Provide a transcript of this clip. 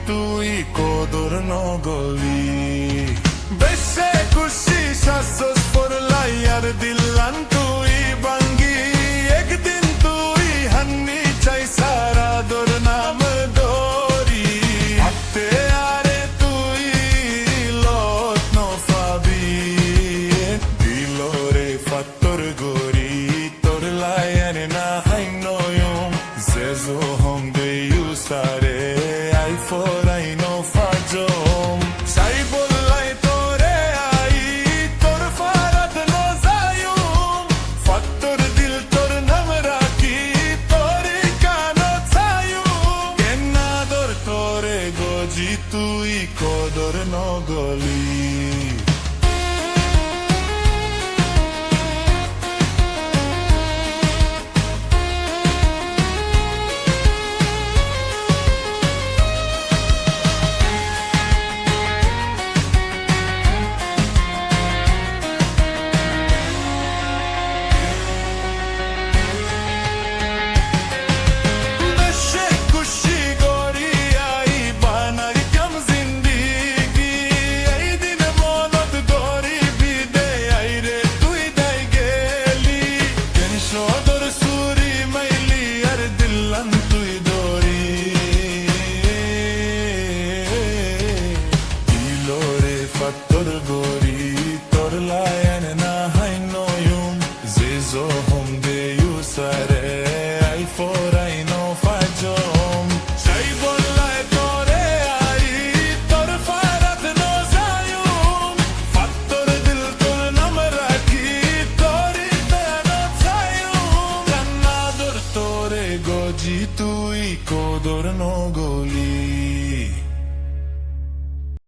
তুই কদর নগলি বেশে খুশি শাসস পরলাই আর দিল্লান তুই বাঙ্গি একদিন তুই হান্নি চাই সারা দর নাম দরি হাতে আরে তুই লত নফাবি দিলরে ফাত্তর গরি তোর লায়ন না হাই নয়ম জেজো হম দে ইউসারে আই ফর আই নো ফাজম সাই বললাই তোরে আই তোর ফারাত নো যায়ুম ফাত্তর দিল তোর নাম রাখি তোরে কানো ছায়ুম কেনা দর তোরে গজি তুই কদর নগলি তোর গরি তোর লায়ন না হাই নয়ুম জেজো হম দে ইউসারে আই ফর আই নো ফাজম সাই বললাই তোরে আই তোর ফারাত নো যায়ুম ফাত্তর দিল তোর নাম রাখি তোরি দানো ছায়ুম কান্না দর তোরে গজি তুই